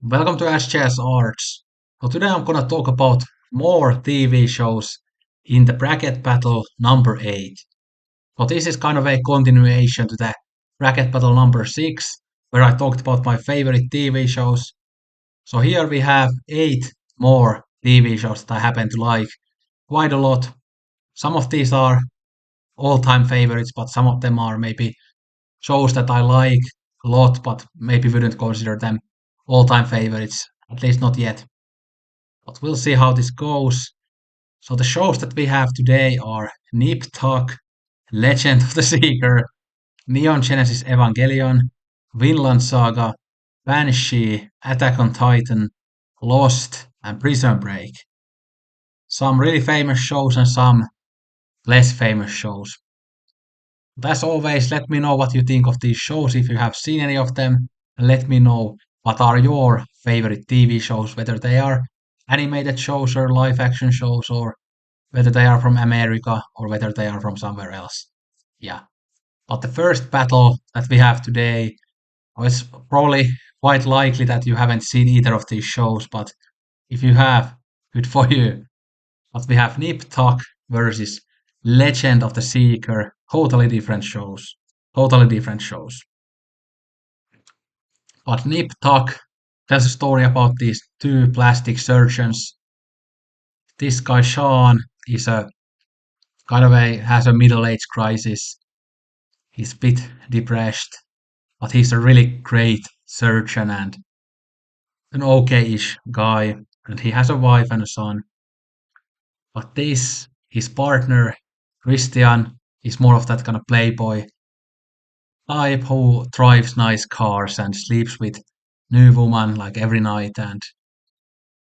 Welcome to SJS Arts. So today I'm gonna talk about more TV shows in the bracket battle number 8. So this is kind of a continuation to the bracket battle number 6, where I talked about my favorite TV shows. So here we have 8 more TV shows that I happen to like quite a lot. Some of these are all-time favorites, but some of them are maybe shows that I like a lot, but maybe wouldn't consider them all-time favorites, at least not yet. But we'll see how this goes. So the shows that we have today are Nip Tuck, Legend of the Seeker, Neon Genesis Evangelion, Vinland Saga, Banshee, Attack on Titan, Lost, and Prison Break. Some really famous shows and some less famous shows. But as always, let me know what you think of these shows if you have seen any of them. And let me know what are your favorite TV shows, whether they are animated shows or live action shows or whether they are from America or whether they are from somewhere else. Yeah. But the first battle that we have today, it's probably quite likely that you haven't seen either of these shows, but if you have, good for you. But we have Nip Tuck versus Legend of the Seeker. Totally different shows. Totally different shows. But Nip Tuck tells a story about these two plastic surgeons. This guy Sean is a kind of a has a middle age crisis. He's a bit depressed, but he's a really great surgeon and an okay-ish guy. And he has a wife and a son. But this, his partner, Christian, is more of that kind of playboy type who drives nice cars and sleeps with new woman like every night. And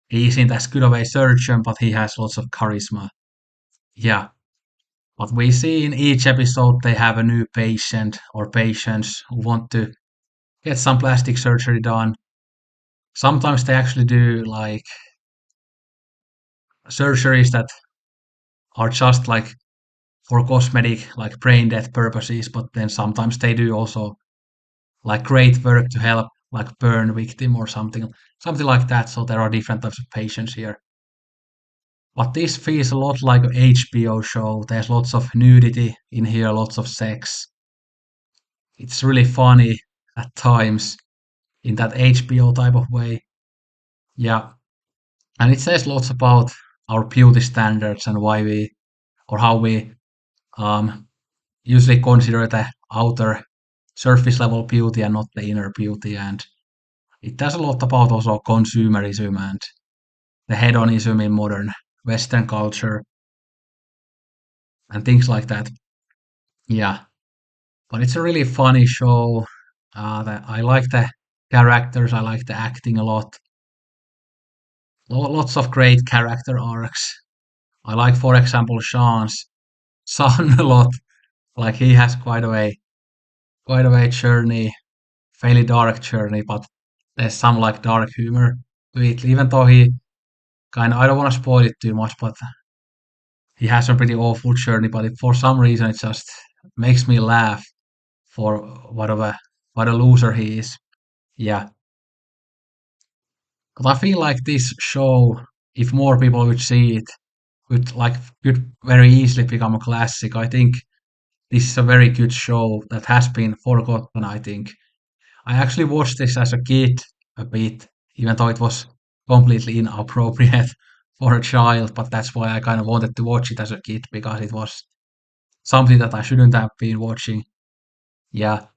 he isn't as good of a surgeon, but he has lots of charisma. Yeah. But we see in each episode they have a new patient or patients who want to get some plastic surgery done. Sometimes they actually do like surgeries that are just like for cosmetic, like brain death purposes, but then sometimes they do also like great work to help like burn victim or something like that. So there are different types of patients here. But this feels a lot like an HBO show. There's lots of nudity in here, lots of sex. It's really funny at times in that HBO type of way. Yeah. And it says lots about our beauty standards and why we or how we um, usually consider the outer surface level beauty and not the inner beauty. And it does a lot about also consumerism and the hedonism in modern Western culture and things like that. Yeah, but it's a really funny show. I like the characters, I like the acting a lot. Lots of great character arcs. I like, for example, Sean's son a lot. Like he has quite a way journey, fairly dark journey, but there's some like dark humor to it. Even though he kind of, I don't want to spoil it too much, but he has a pretty awful journey. But for some reason, it just makes me laugh for what a loser he is. Yeah, but I feel like this show, if more people would see it, could very easily become a classic. I think this is a very good show that has been forgotten. I think I actually watched this as a kid a bit, even though it was completely inappropriate for a child. But that's why I kind of wanted to watch it as a kid because it was something that I shouldn't have been watching. Yeah.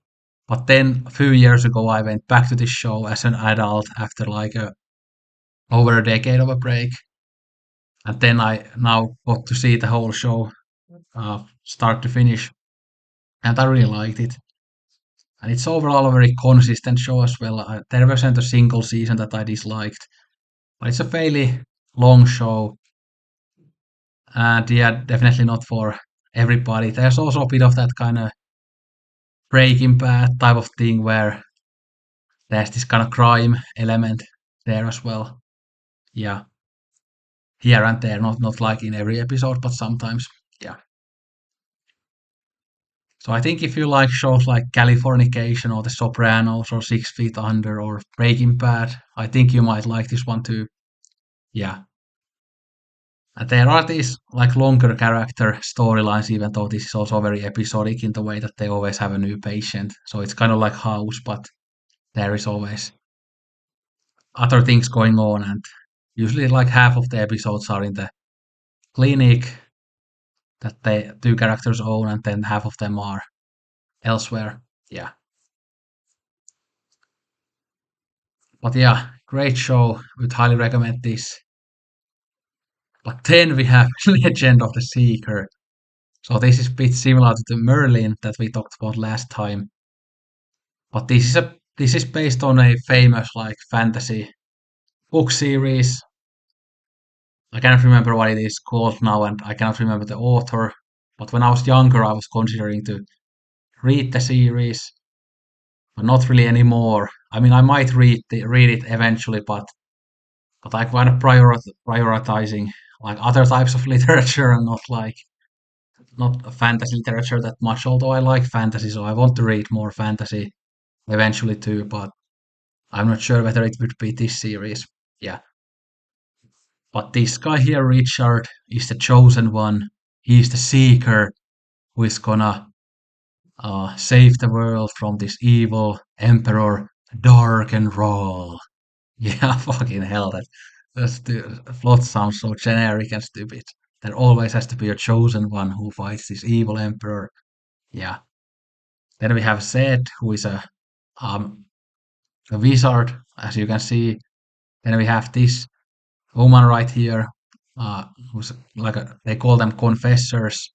But then a few years ago, I went back to this show as an adult after like over a decade of a break. And then I now got to see the whole show, start to finish. And I really liked it. And it's overall a very consistent show as well. There wasn't a single season that I disliked. But it's a fairly long show. And yeah, definitely not for everybody. There's also a bit of that kind of Breaking Bad type of thing where there's this kind of crime element there as well. Yeah, here and there, not like in every episode, but sometimes. Yeah. So I think if you like shows like Californication or The Sopranos or 6 Feet Under or Breaking Bad, I think you might like this one too. Yeah. And there are these like longer character storylines, even though this is also very episodic in the way that they always have a new patient. So it's kind of like House, but there is always other things going on, and usually like half of the episodes are in the clinic that the two characters own, and then half of them are elsewhere. Yeah. But yeah, great show. Would highly recommend this. But then we have Legend of the Seeker. So this is a bit similar to the Merlin that we talked about last time. But this is based on a famous like fantasy book series. I cannot remember what it is called now, and I cannot remember the author. But when I was younger, I was considering to read the series, but not really anymore. I mean, I might read it eventually, but I kind of prioritizing like other types of literature and not fantasy literature that much. Although I like fantasy, so I want to read more fantasy eventually too. But I'm not sure whether it would be this series. Yeah, but this guy here, Richard, is the chosen one. He's the seeker who is gonna save the world from this evil emperor, dark and raw. Yeah, fucking hell, the plot sounds so generic and stupid. There always has to be a chosen one who fights this evil emperor. Yeah. Then we have Zed, who is um, a wizard, as you can see. Then we have this woman right here, who's like they call them confessors,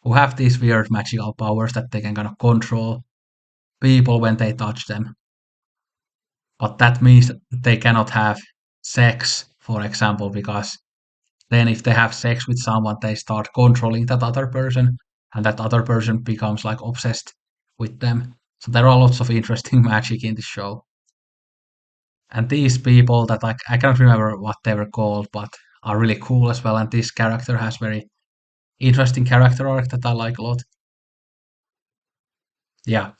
who have these weird magical powers that they can kind of control people when they touch them. But that means that they cannot have sex, for example, because then if they have sex with someone, they start controlling that other person, and that other person becomes like obsessed with them. So there are lots of interesting magic in this show. And these people that I can't remember what they were called, but are really cool as well. And this character has very interesting character arc that I like a lot. Yeah.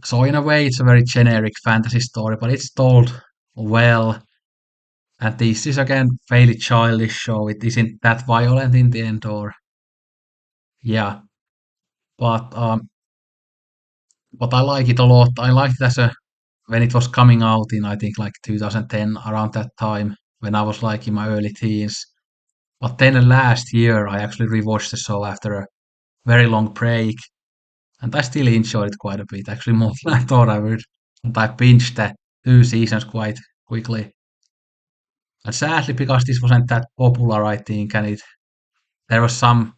So in a way, it's a very generic fantasy story, but it's told well. And this is again fairly childish show. It isn't that violent in the end, or yeah. But I like it a lot. I liked it as a when it was coming out in I think like 2010 around that time when I was like in my early teens. But then last year I actually rewatched the show after a very long break, and I still enjoyed it quite a bit, actually more than I thought I would. And I binged the 2 seasons quite quickly. And sadly, because this wasn't that popular, I think, and there was some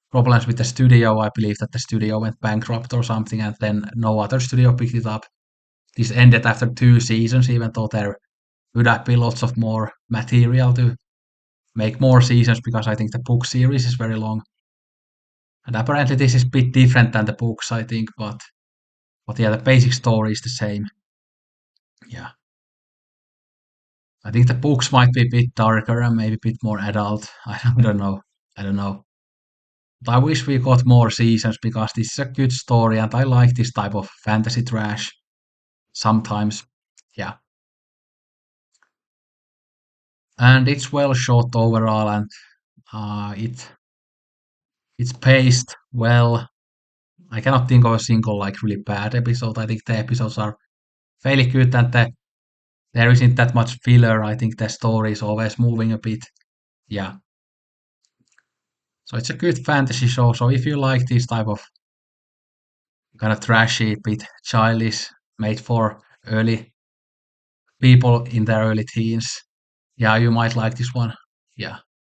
problems with the studio. I believe that the studio went bankrupt or something, and then no other studio picked it up. This ended after 2 seasons, even though there would have been lots of more material to make more seasons because I think the book series is very long. And apparently this is a bit different than the books, I think, but yeah, the basic story is the same. Yeah. I think the books might be a bit darker and maybe a bit more adult. I don't know. I don't know. But I wish we got more seasons because this is a good story and I like this type of fantasy trash sometimes. Yeah. And it's well shot overall and it's paced well. I cannot think of a single like really bad episode. I think the episodes are fairly good and there isn't that much filler. I think the story is always moving a bit. Yeah. So it's a good fantasy show. So if you like this type of kind of trashy, bit childish, made for early people in their early teens, yeah, you might like this one. Yeah.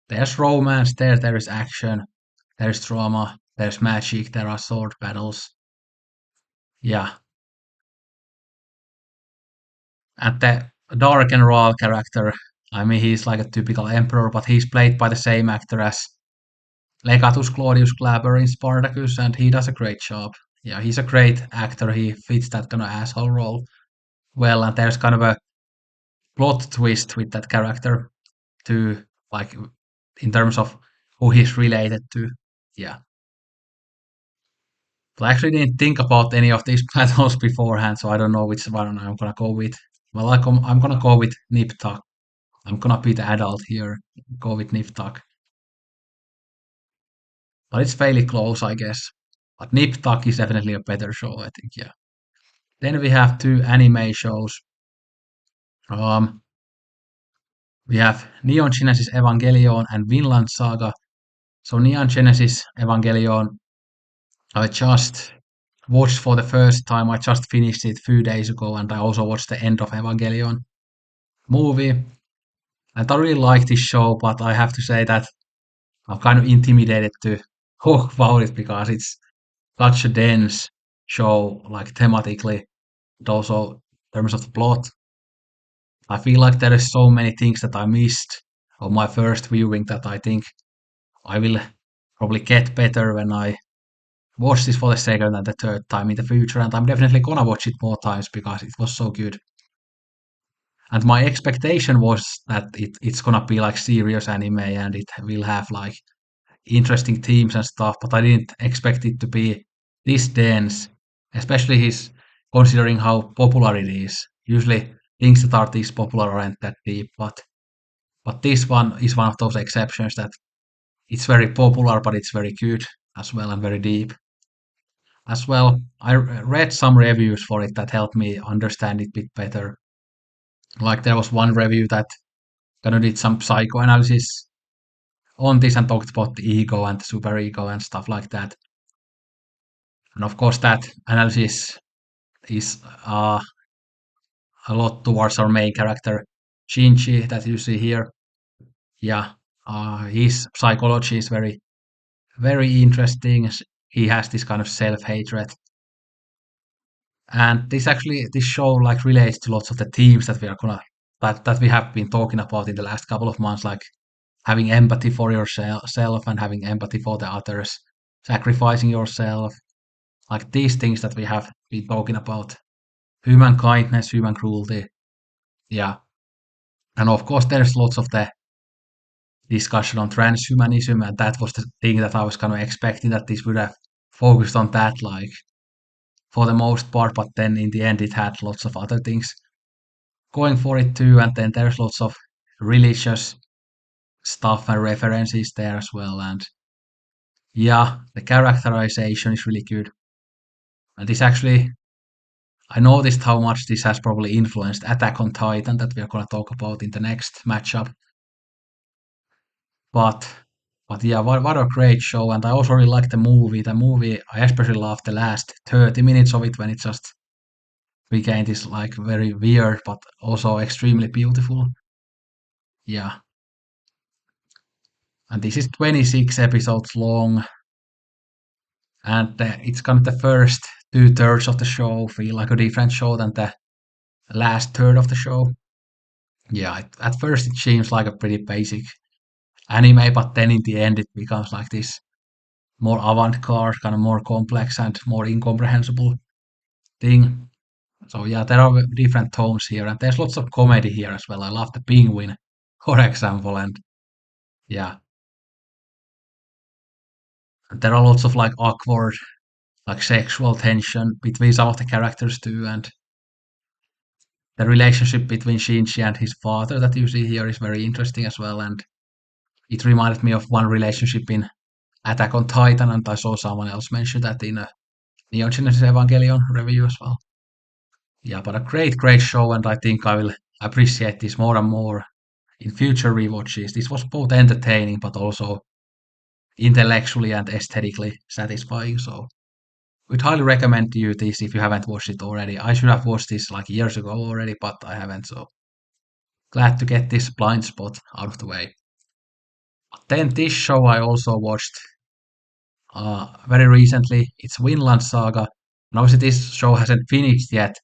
There's romance there is action, there's drama, there's magic, there are sword battles. Yeah. And the dark and raw character, I mean, he's like a typical emperor, but he's played by the same actor as Legatus Claudius Glaber in Spartacus, and he does a great job. Yeah, he's a great actor. He fits that kind of asshole role well, and there's kind of a plot twist with that character too, like in terms of who he's related to. Yeah, But I actually didn't think about any of these battles beforehand, so I don't know which one I'm gonna go with. Well, I'm gonna go with Nip Tuck. I'm gonna be the adult here. Go with Nip Tuck. But it's fairly close, I guess. But Nip Tuck is definitely a better show, I think, yeah. Then we have two anime shows. Um, we have Neon Genesis Evangelion and Vinland Saga. So Neon Genesis Evangelion, I just watched for the first time. I just finished it a few days ago, and I also watched the end of Evangelion movie. And I really like this show, but I have to say that I'm kind of intimidated to talk about it because it's such a dense show, like thematically, and also in terms of the plot. I feel like there is so many things that I missed on my first viewing that I think I will probably get better when I watch this for the second and the third time in the future. And I'm definitely gonna watch it more times because it was so good. And my expectation was that it's gonna be like serious anime and it will have like interesting themes and stuff, but I didn't expect it to be this dense, especially his considering how popular it is. Usually things that are this popular aren't that deep, but this one is one of those exceptions that it's very popular, but it's very good as well and very deep as well. I read some reviews for it that helped me understand it a bit better. Like there was one review that kind of did some psychoanalysis on this and talked about the ego and the superego and stuff like that. And of course, that analysis is a lot towards our main character, Shinji, that you see here. Yeah, his psychology is very, very interesting. He has this kind of self-hatred. And this show like relates to lots of the themes that that we have been talking about in the last couple of months, like having empathy for yourself and having empathy for the others, sacrificing yourself, like these things that we have been talking about. Human kindness, human cruelty. Yeah. And of course, there's lots of the discussion on transhumanism, and that was the thing that I was kind of expecting that this would have focused on that, like for the most part, but then in the end, it had lots of other things going for it too, and then there's lots of religious stuff and references there as well, and yeah, the characterization is really good. And this actually, I noticed how much this has probably influenced Attack on Titan that we are going to talk about in the next matchup. But but yeah, what a great show, and I also really like the movie. The movie, I especially love the last 30 minutes of it when it just became this like very weird but also extremely beautiful. Yeah, and this is 26 episodes long, and it's kind of the first two-thirds of the show feel like a different show than the last third of the show. Yeah, at first it seems like a pretty basic anime, but then in the end it becomes like this more avant-garde, kind of more complex and more incomprehensible thing. So yeah, there are different tones here, and there's lots of comedy here as well. I love the penguin, for example, and yeah, and there are lots of like awkward, like sexual tension between some of the characters too, and the relationship between Shinji and his father that you see here is very interesting as well, and it reminded me of one relationship in Attack on Titan, and I saw someone else mention that in a Neon Genesis Evangelion review as well. Yeah, but a great, great show, and I think I will appreciate this more and more in future rewatches. This was both entertaining but also intellectually and aesthetically satisfying. So we'd highly recommend to you this if you haven't watched it already. I should have watched this like years ago already, but I haven't. So glad to get this blind spot out of the way. But then this show I also watched very recently. It's Vinland Saga. And obviously this show hasn't finished yet.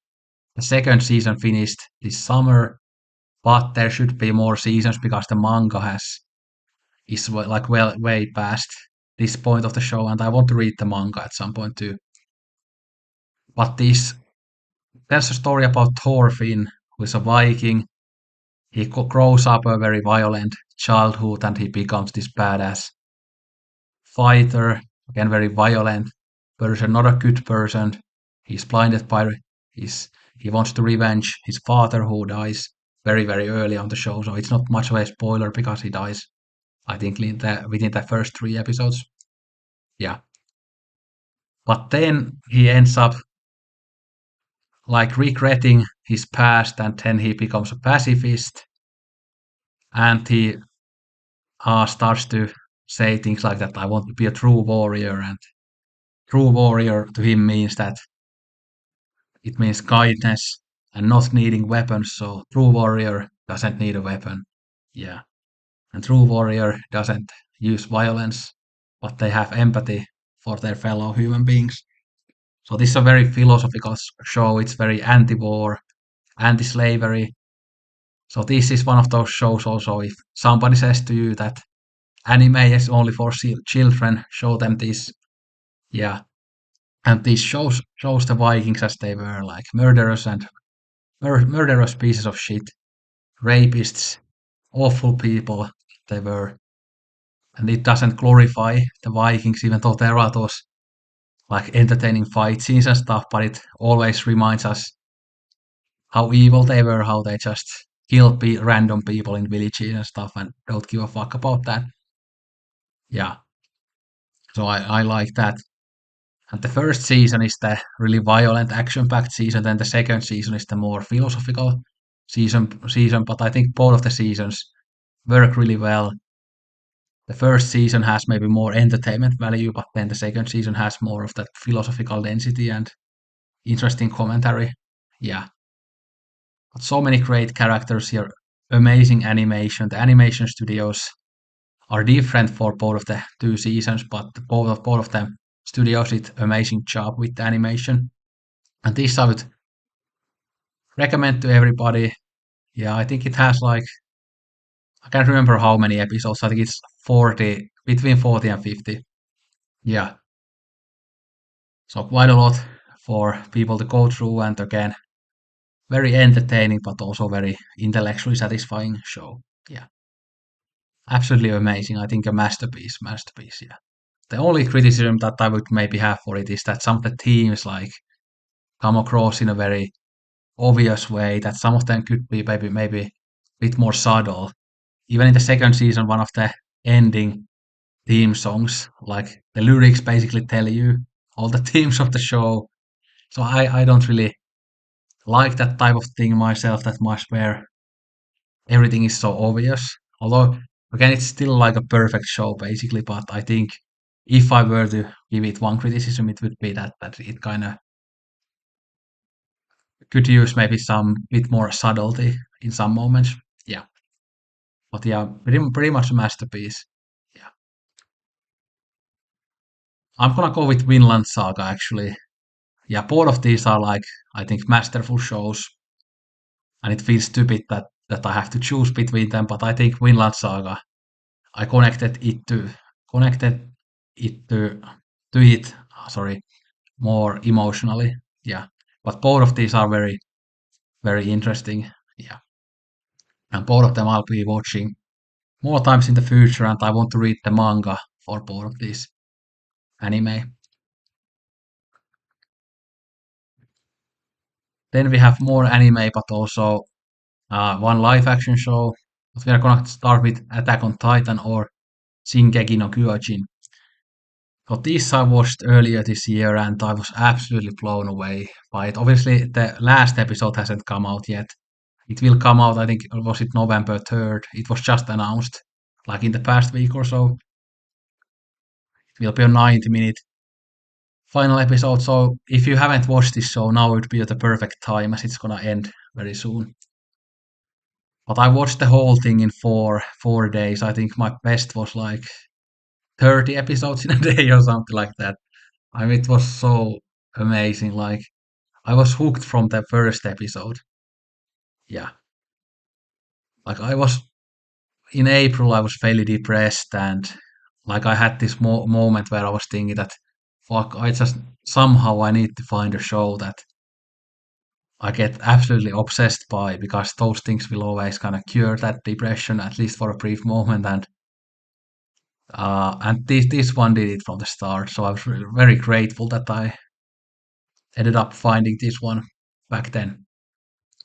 The second season finished this summer, but there should be more seasons because the manga has is like well way past this point of the show, and I want to read the manga at some point too. But this there's a story about Thorfinn, who is a Viking. He grows up a very violent childhood, and he becomes this badass fighter, again very violent. person, not a good person. He's blinded by his. He wants to revenge his father who dies very very early on the show, so it's not much of a spoiler because he dies. I think within the first 3 episodes. Yeah, but then he ends up like regretting his past, and then he becomes a pacifist, and he starts to say things like that. I want to be a true warrior, and true warrior to him means that it means kindness and not needing weapons. So true warrior doesn't need a weapon. Yeah. And true warrior doesn't use violence, but they have empathy for their fellow human beings. So this is a very philosophical show. It's very anti-war, anti-slavery. So this is one of those shows also if somebody says to you that anime is only for children, show them this. Yeah. And this shows the Vikings as they were, like murderers and murderous pieces of shit, rapists, awful people they were. And it doesn't glorify the Vikings, even though there are those like entertaining fight scenes and stuff, but it always reminds us how evil they were, how they just killed random people in villages and stuff and don't give a fuck about that. Yeah, so I like that. And the first season is the really violent, action-packed season. Then the second season is the more philosophical season. But I think both of the seasons work really well. The first season has maybe more entertainment value, but then the second season has more of that philosophical density and interesting commentary. Yeah, but so many great characters here, amazing animation. The animation studios are different for both of the 2 seasons, but both of them studios did amazing job with the animation. And this I would recommend to everybody. Yeah, I think it has like I can't remember how many episodes. I think it's 40, between 40 and 50. Yeah, so quite a lot for people to go through, and again, very entertaining but also very intellectually satisfying show. Yeah, absolutely amazing. I think a masterpiece. Yeah. The only criticism that I would maybe have for it is that some of the themes like come across in a very obvious way. That some of them could be maybe a bit more subtle. Even in the second season, one of the ending theme songs, like the lyrics basically tell you all the themes of the show. So I don't really like that type of thing myself that much where everything is so obvious. Although again it's still like a perfect show basically, but I think if I were to give it one criticism it would be that it kinda could use maybe some bit more subtlety in some moments. Yeah. But yeah, pretty much a masterpiece. Yeah. I'm gonna go with Vinland Saga actually. Yeah, both of these are like I think masterful shows, and it feels stupid that I have to choose between them. But I think Vinland Saga, I connected it to it. Sorry, more emotionally. Yeah, but both of these are very interesting. Yeah, and both of them I'll be watching more times in the future, and I want to read the manga for both of these anime. Then we have more anime, but also one live action show. But we are gonna start with Attack on Titan or Shingeki no Kyojin. So this I watched earlier this year and I was absolutely blown away by it. Obviously, the last episode hasn't come out yet. It will come out, I think, was it November 3rd? It was just announced, like in the past week or so. It will be a 90-minute final episode. So if you haven't watched this show, now would be the perfect time as it's gonna end very soon. But I watched the whole thing in four days. I think my best was like 30 episodes in a day or something like that. I mean, it was so amazing. Like I was hooked from the first episode. Yeah, like I was in April. I was fairly depressed, and like I had this moment where I was thinking that, fuck, I just somehow I need to find a show that I get absolutely obsessed by because those things will always kind of cure that depression at least for a brief moment. And And this one did it from the start, so I was really very grateful that I ended up finding this one back then.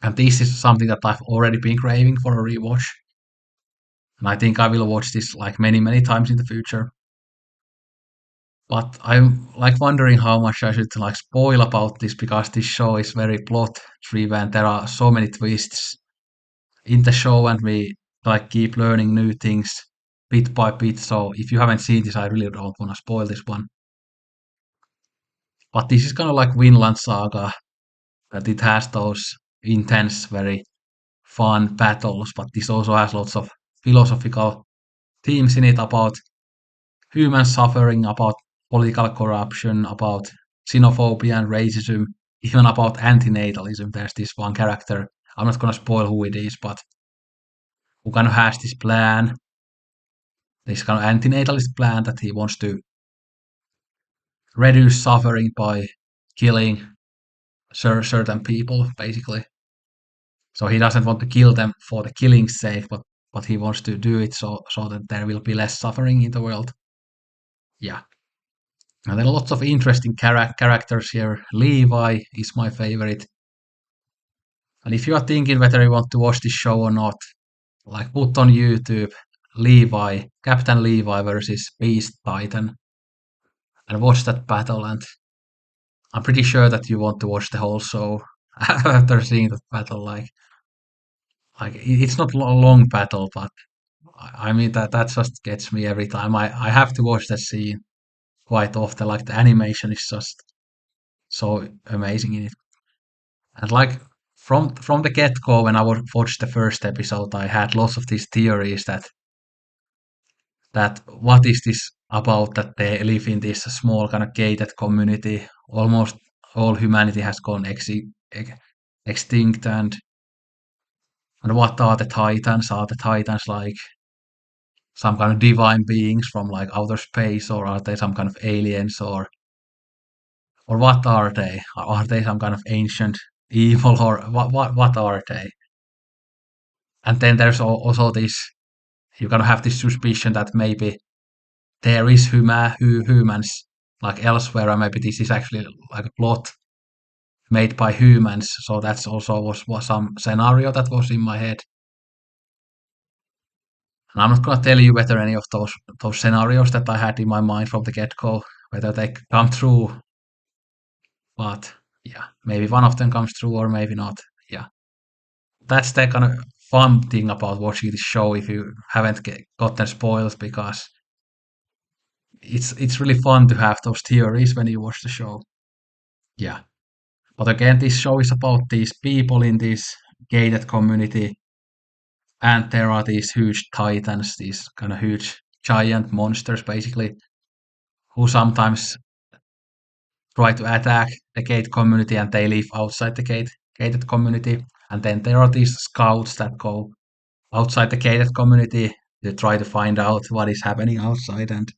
And this is something that I've already been craving for a rewatch, and I think I will watch this like many times in the future. But I'm like wondering how much I should like spoil about this because this show is very plot driven. There are so many twists in the show, and we like keep learning new things bit by bit. So if you haven't seen this, I really don't want to spoil this one. But this is kind of like Vinland Saga, that it has those intense, very fun battles, but this also has lots of philosophical themes in it about human suffering, about political corruption, about xenophobia and racism, even about antinatalism. There's this one character, I'm not gonna spoil who it is, but who kind of has this plan, this kind of antinatalist plan that he wants to reduce suffering by killing certain people, basically. So he doesn't want to kill them for the killing's sake, but he wants to do it so that there will be less suffering in the world. Yeah. And there are lots of interesting characters here. Levi is my favorite. And if you are thinking whether you want to watch this show or not, like put on YouTube Levi, Captain Levi versus Beast Titan, and watch that battle. And I'm pretty sure that you want to watch the whole show after seeing that battle. Like it's not a long battle, but I mean that just gets me every time. I have to watch that scene quite often. Like the animation is just so amazing in it. And like from the get go, when I watched the first episode, I had lots of these theories that what is this about that they live in this small kind of gated community. Almost all humanity has gone extinct, and what are the Titans? Are the Titans like some kind of divine beings from like outer space, or are they some kind of aliens, or what are they? Are they some kind of ancient evil, or what are they? And then there's also this, you kind of have this suspicion that maybe there is humans like elsewhere, and maybe this is actually like a plot made by humans. So that's also was some scenario that was in my head. And I'm not gonna tell you whether any of those scenarios that I had in my mind from the get go, whether they come true. But yeah, maybe one of them comes true or maybe not. Yeah, that's the kind of fun thing about watching the show if you haven't gotten spoiled, because it's really fun to have those theories when you watch the show. Yeah. But again, this show is about these people in this gated community, and there are these huge titans, these kind of huge giant monsters, basically, who sometimes try to attack the gate community, and they live outside the gated community. And then there are these scouts that go outside the gated community to try to find out what is happening outside and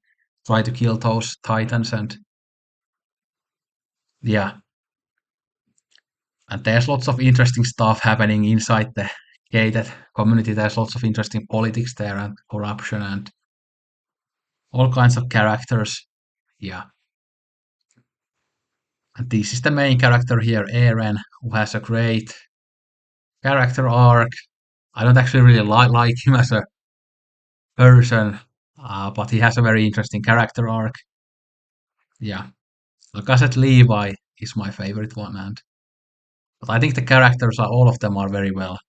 try to kill those titans. And yeah, and there's lots of interesting stuff happening inside the gated community. There's lots of interesting politics there and corruption and all kinds of characters. Yeah. And this is the main character here, Eren, who has a great character arc. I don't actually really like him as a person, but he has a very interesting character arc. Yeah. Like I said, Levi is my favorite one, and but I think the characters are all of them are very well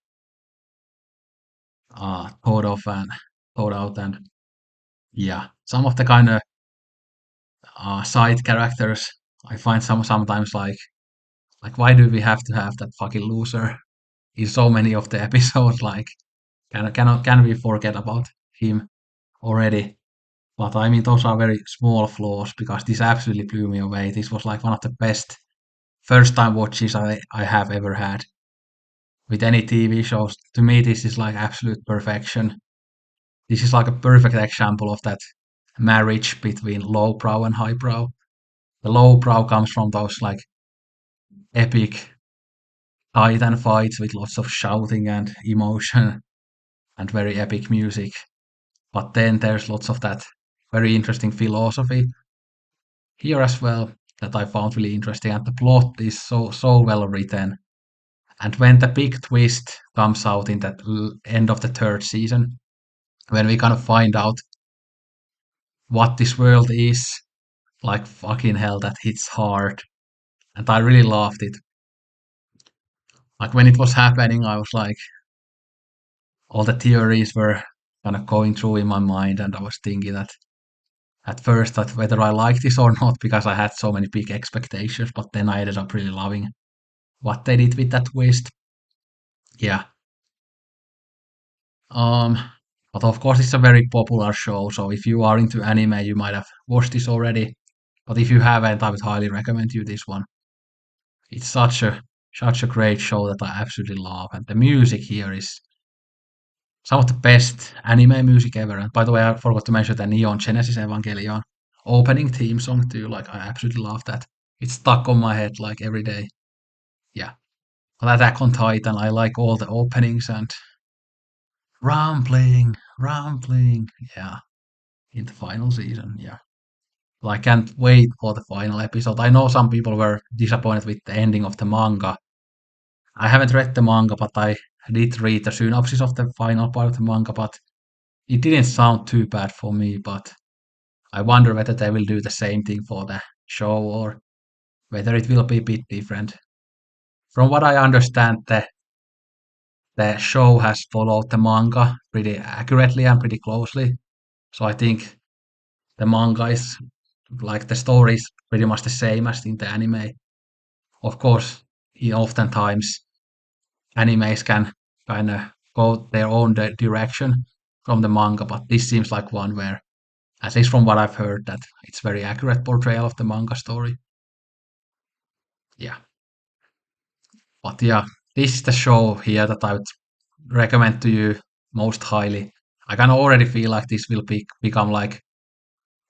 thought of and thought out, and yeah, some of the kind of side characters I find sometimes like why do we have to have that fucking loser in so many of the episodes? Like can we forget about him already? But I mean those are very small flaws because this absolutely blew me away. This was like one of the best first time watches I have ever had with any TV shows. To me this is like absolute perfection. This is like a perfect example of that marriage between lowbrow and highbrow. The lowbrow comes from those like epic titan fights with lots of shouting and emotion and very epic music. But then there's lots of that very interesting philosophy here as well that I found really interesting, and the plot is so well written. And when the big twist comes out in that end of the third season, when we kind of find out what this world is, like fucking hell, that hits hard. And I really loved it. Like when it was happening, I was like, all the theories were kind of going through in my mind, and I was thinking that at first that whether I like this or not because I had so many big expectations, but then I ended up really loving what they did with that twist. Yeah. Um, but of course it's a very popular show, so if you are into anime, you might have watched this already. But if you haven't, I would highly recommend you this one. It's such a great show that I absolutely love, and the music here is some of the best anime music ever. And by the way, I forgot to mention the Neon Genesis Evangelion opening theme song too. Like I absolutely love that. It's stuck on my head like every day. Yeah. But Attack on Titan, I like all the openings and rambling. Yeah. In the final season. Yeah. Well, I can't wait for the final episode. I know some people were disappointed with the ending of the manga. I haven't read the manga, but I did read the synopsis of the final part of the manga, but it didn't sound too bad for me. But I wonder whether they will do the same thing for the show or whether it will be a bit different. From what I understand, the show has followed the manga pretty accurately and pretty closely. So I think the manga is like the story is pretty much the same as in the anime. Of course, oftentimes animes can kind of go their own direction from the manga, but this seems like one where, at least from what I've heard, that it's very accurate portrayal of the manga story. Yeah, but yeah, this is the show here that I would recommend to you most highly. I can already feel like this will become like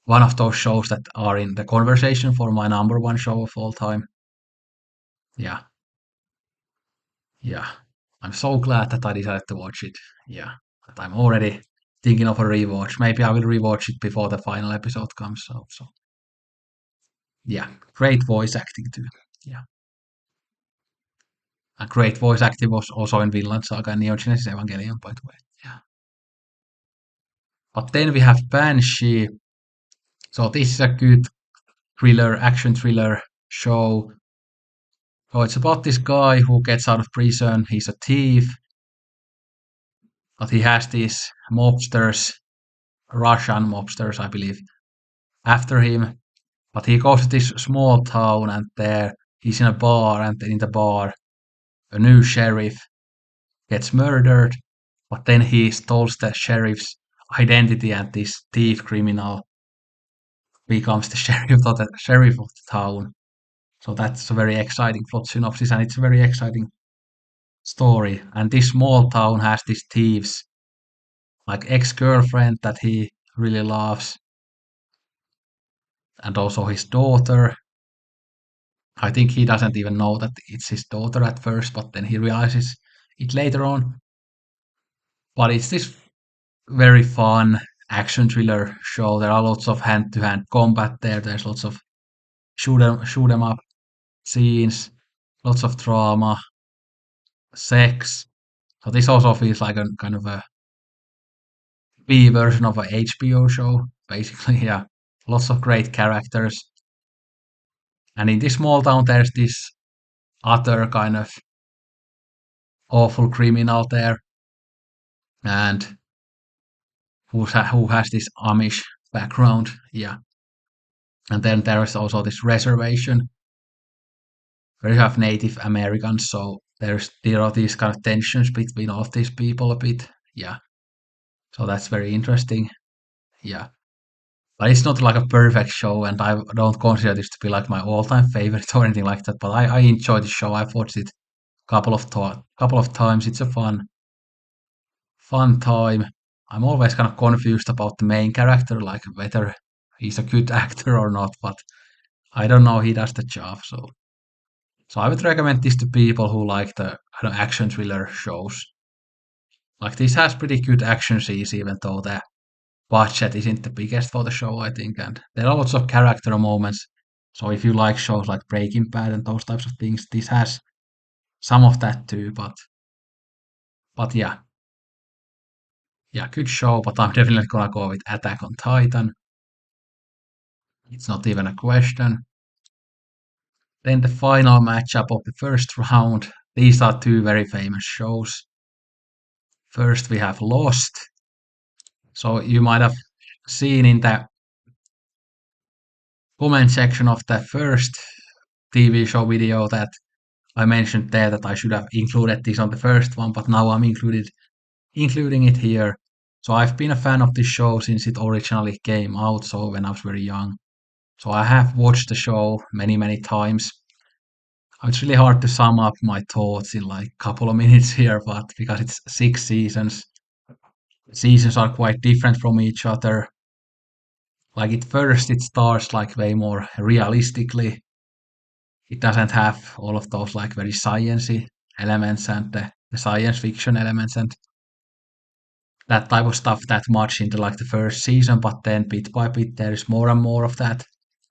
one of those shows that are in the conversation for my number one show of all time. Yeah, yeah. I'm so glad that I decided to watch it. Yeah, but I'm already thinking of a rewatch. Maybe I will rewatch it before the final episode comes. So yeah, great voice acting too. Yeah, a great voice acting was also in Vinland Saga and Neon Genesis Evangelion, by the way. Yeah, but then we have Banshee. So this is a good action thriller show. So it's about this guy who gets out of prison. He's a thief, but he has these mobsters, Russian mobsters, I believe, after him. But he goes to this small town, and there he's in a bar, and in the bar, a new sheriff gets murdered. But then he steals the sheriff's identity, and this thief criminal becomes the sheriff of the town. So that's a very exciting plot synopsis, and it's a very exciting story. And this small town has these thieves, like ex-girlfriend that he really loves, and also his daughter. I think he doesn't even know that it's his daughter at first, but then he realizes it later on. But it's this very fun action thriller show. There are lots of hand-to-hand combat there. There's lots of shoot 'em up scenes, lots of drama, sex. So this also feels like a kind of a B version of a HBO show, basically. Yeah, lots of great characters. And in this small town, there's this other kind of awful criminal there, and who has this Amish background. Yeah, and then there is also this reservation where you have Native Americans. So there are these kind of tensions between all of these people a bit. Yeah, so that's very interesting. Yeah, but it's not like a perfect show, and I don't consider this to be like my all-time favorite or anything like that. But I enjoy the show. I've watched it couple of times. It's a fun time. I'm always kind of confused about the main character, like whether he's a good actor or not. But I don't know. He does the job. So I would recommend this to people who like the kind of action thriller shows. Like this has pretty good action scenes, even though budget isn't the biggest for the show, I think, and there are lots of character moments. So if you like shows like Breaking Bad and those types of things, this has some of that too. But yeah, good show. But I'm definitely gonna go with Attack on Titan. It's not even a question. Then the final matchup of the first round. These are two very famous shows. First, we have Lost. So you might have seen in the comment section of the first TV show video that I mentioned there that I should have included this on the first one, but now I'm including it here. So I've been a fan of this show since it originally came out, so when I was very young. So I have watched the show many times. It's really hard to sum up my thoughts in like a couple of minutes here, but because it's 6 seasons, seasons are quite different from each other. Like at first it starts like way more realistically. It doesn't have all of those like very sciencey elements and the science fiction elements and that type of stuff that much into like the first season, but then bit by bit there is more and more of that.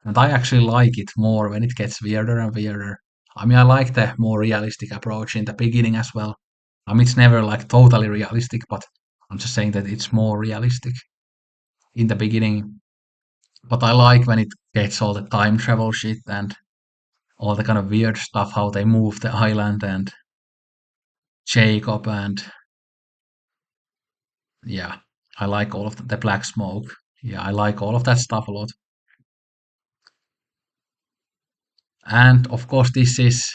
And I actually like it more when it gets weirder and weirder. I mean, I like the more realistic approach in the beginning as well. I mean, it's never like totally realistic, but I'm just saying that it's more realistic in the beginning. But I like when it gets all the time travel shit and all the kind of weird stuff, how they move the island and Jacob and yeah, I like all of the black smoke. Yeah, I like all of that stuff a lot. And of course, this is,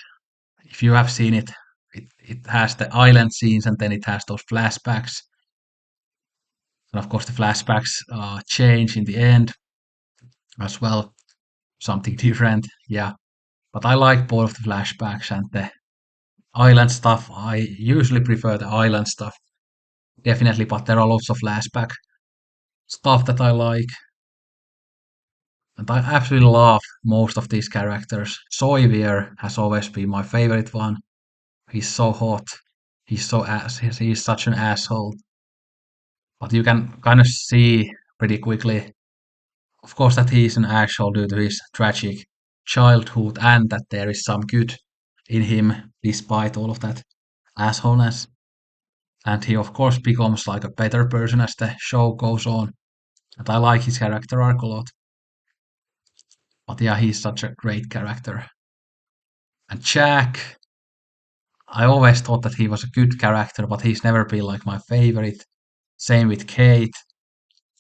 if you have seen it, it has the island scenes and then it has those flashbacks. And of course, the flashbacks change in the end as well, something different. Yeah, but I like both of the flashbacks and the island stuff. I usually prefer the island stuff, definitely, but there are lots of flashback stuff that I like. And I absolutely love most of these characters. Sawyer has always been my favorite one. He's so hot. He's such an asshole. But you can kind of see pretty quickly, of course, that he's an asshole due to his tragic childhood and that there is some good in him despite all of that assholeness. And he, of course, becomes like a better person as the show goes on. And I like his character arc a lot. But yeah, he's such a great character. And Jack, I always thought that he was a good character, but he's never been like my favorite. Same with Kate.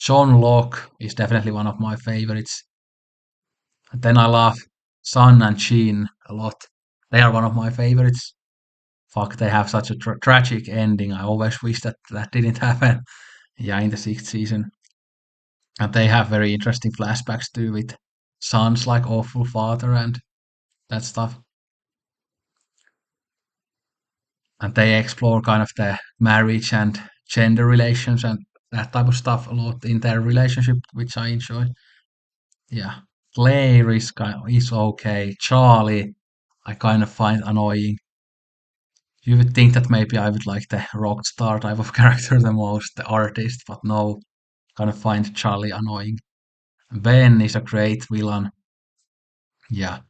John Locke is definitely one of my favorites. And then I love Sun and Sheen a lot. They are one of my favorites. Fuck, they have such a tragic ending. I always wish that that didn't happen. Yeah, in the sixth season. And they have very interesting flashbacks too with Sun's like awful father and that stuff. And they explore kind of the marriage and gender relations and that type of stuff a lot in their relationship, which I enjoy. Yeah, Claire is okay. Charlie, I kind of find annoying. You would think that maybe I would like the rock star type of character the most, the artist, but no, kind of find Charlie annoying. Ben is a great villain. Yeah,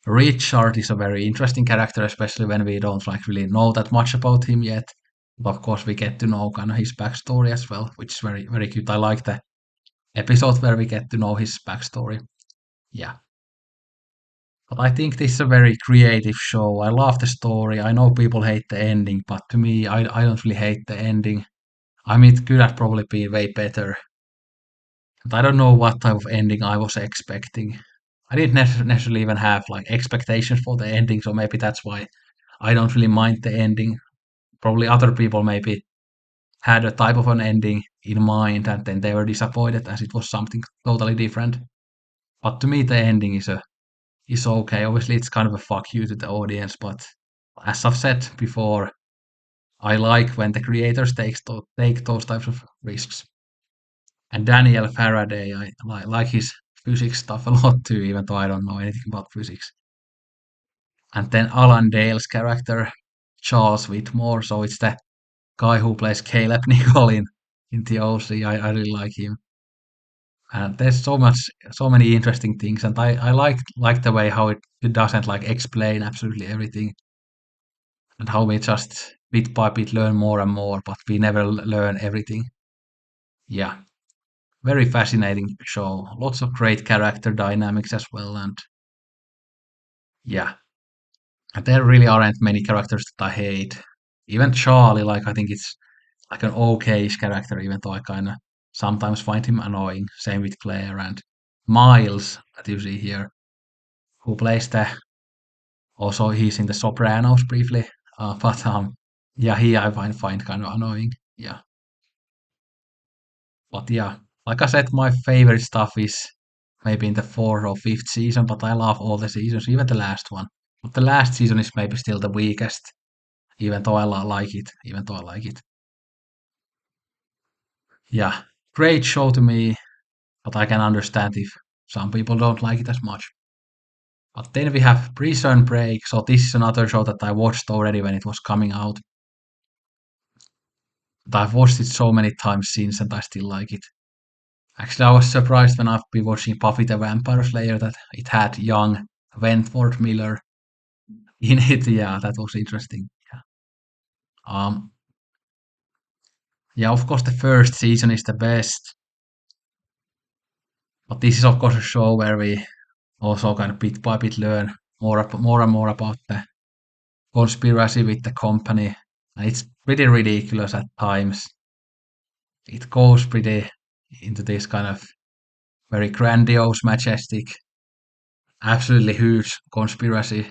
Richard is a very interesting character, especially when we don't like really know that much about him yet. But of course, we get to know kind of his backstory as well, which is very cute. I like the episode where we get to know his backstory. Yeah, but I think this is a very creative show. I love the story. I know people hate the ending, but to me, I don't really hate the ending. I mean, it could have probably been way better. And I don't know what type of ending I was expecting. I didn't necessarily even have like expectations for the ending, so maybe that's why I don't really mind the ending. Probably other people maybe had a type of an ending in mind and then they were disappointed as it was something totally different. But to me, the ending is okay. Obviously, it's kind of a fuck you to the audience, but as I've said before, I like when the creators take those types of risks. And Daniel Faraday, I like his physics stuff a lot too, even though I don't know anything about physics. And then Alan Dale's character, Charles Whitmore, so it's the guy who plays Caleb Nicol in in the OC. I really like him. And there's so many interesting things, and I like the way how it doesn't like explain absolutely everything, and how we just bit by bit learn more and more, but we never learn everything. Yeah, very fascinating show. Lots of great character dynamics as well, and yeah, and there really aren't many characters that I hate. Even Charlie, like I think it's like an okay-ish character, even though I kind of sometimes find him annoying. Same with Claire and Miles that you see here, who plays the also he's in the Sopranos briefly, but yeah, he I find kind of annoying. Yeah, but yeah, like I said, my favorite stuff is maybe in the fourth or fifth season, but I love all the seasons, even the last one. But the last season is maybe still the weakest, even though I like it. Even though I like it. Yeah, great show to me, but I can understand if some people don't like it as much. But then we have Prison Break, so this is another show that I watched already when it was coming out. But I've watched it so many times since and I still like it. Actually, I was surprised when I've been watching Buffy the Vampire Slayer that it had young Wentworth Miller in it. Yeah, that was interesting. Yeah. Um, yeah, of course, the first season is the best, but this is, of course, a show where we also kind of bit by bit learn more and more about the conspiracy with the company. And it's pretty ridiculous at times. It goes pretty into this kind of very grandiose, majestic, absolutely huge conspiracy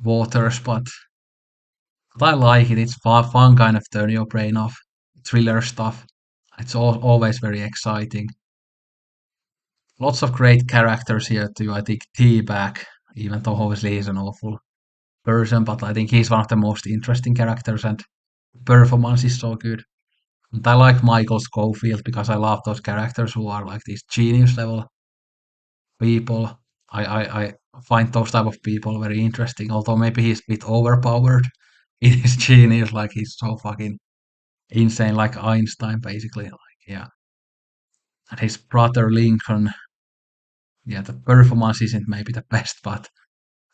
waters, but I like it. It's fun kind of turn your brain off, thriller stuff. It's always very exciting. Lots of great characters here too. I think T-Bag, even though obviously he's an awful person, but I think he's one of the most interesting characters and performance is so good. And I like Michael Scofield because I love those characters who are like these genius level people. I find those type of people very interesting, although maybe he's a bit overpowered in his genius, like he's so fucking insane, like Einstein, basically. Like, yeah. And his brother Lincoln, yeah, the performance isn't maybe the best, but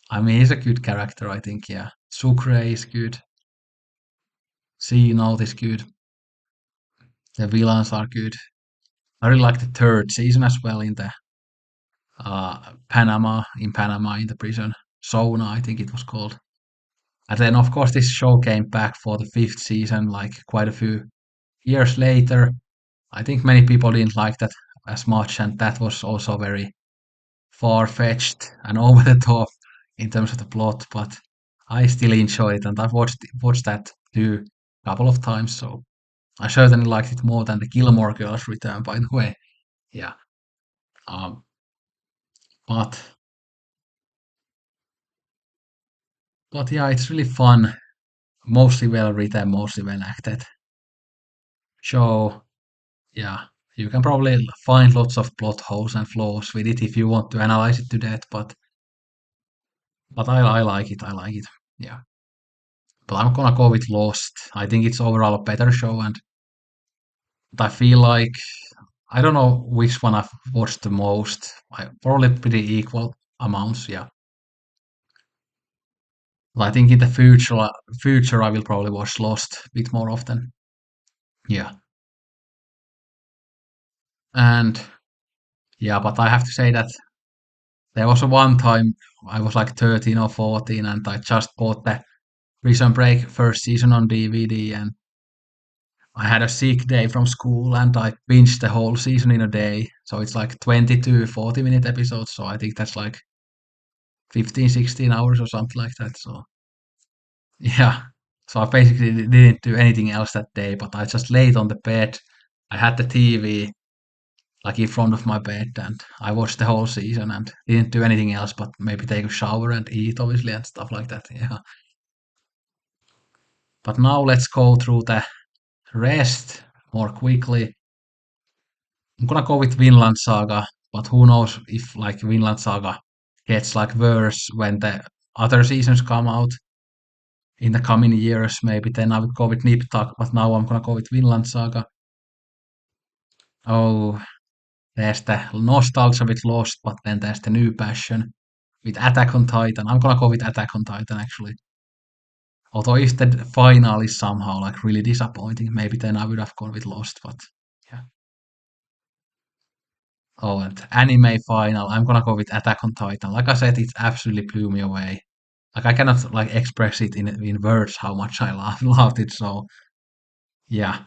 I mean, he's a good character, I think, yeah. Sucre is good. C-Note is good. The villains are good. I really like the third season as well in the Panama, in the prison. Sona, I think it was called. And then, of course, this show came back for the fifth season, like quite a few years later. I think many people didn't like that as much, and that was also very far-fetched and over the top in terms of the plot. But I still enjoy it, and I've watched that too a couple of times. So I certainly liked it more than the Gilmore Girls return, by the way. Yeah. Um, but but yeah, it's really fun, mostly well written, mostly well acted. So yeah, you can probably find lots of plot holes and flaws with it if you want to analyze it to death, but I like it. I like it. Yeah. But I'm gonna go with Lost. I think it's overall a better show, and I feel like I don't know which one I've watched the most. Probably pretty equal amounts. Yeah. But I think in the future I will probably watch Lost a bit more often. Yeah. And yeah, but I have to say that there was a one time I was like 13 or 14 and I just bought the Prison Break first season on DVD and I had a sick day from school and I binged the whole season in a day. So it's like 22 40-minute episodes. So I think that's like 15, 16 hours or something like that. So yeah. So I basically didn't do anything else that day, but I just laid on the bed. I had the TV like in front of my bed and I watched the whole season and didn't do anything else but maybe take a shower and eat obviously and stuff like that. Yeah. But now let's go through the rest more quickly. I'm gonna go with Vinland Saga, but who knows if like Vinland Saga gets like worse when the other seasons come out in the coming years. Maybe then I would go with Nip Tuck, but now I'm gonna go with Vinland Saga. Oh, there's the nostalgia with Lost, but then there's the new passion with Attack on Titan. I'm gonna go with Attack on Titan actually. Although if the final is somehow like really disappointing, maybe then I would have gone with Lost. But yeah. Oh, and anime final, I'm gonna go with Attack on Titan. Like I said, it absolutely blew me away. Like I cannot like express it in words how much I loved it. So yeah,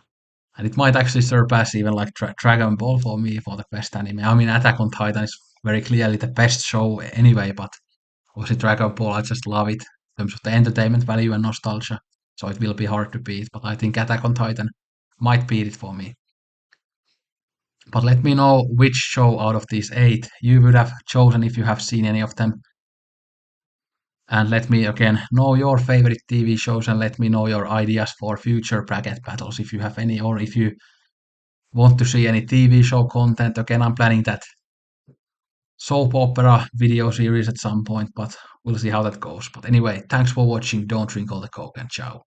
and it might actually surpass even like Dragon Ball for me for the best anime. I mean, Attack on Titan is very clearly the best show anyway, but obviously Dragon Ball, I just love it in terms of the entertainment value and nostalgia. So it will be hard to beat, but I think Attack on Titan might beat it for me. But let me know which show out of these eight you would have chosen if you have seen any of them. And let me again know your favorite TV shows and let me know your ideas for future bracket battles if you have any, or if you want to see any TV show content. Again, I'm planning that soap opera video series at some point, but we'll see how that goes. But anyway, thanks for watching. Don't drink all the coke and ciao.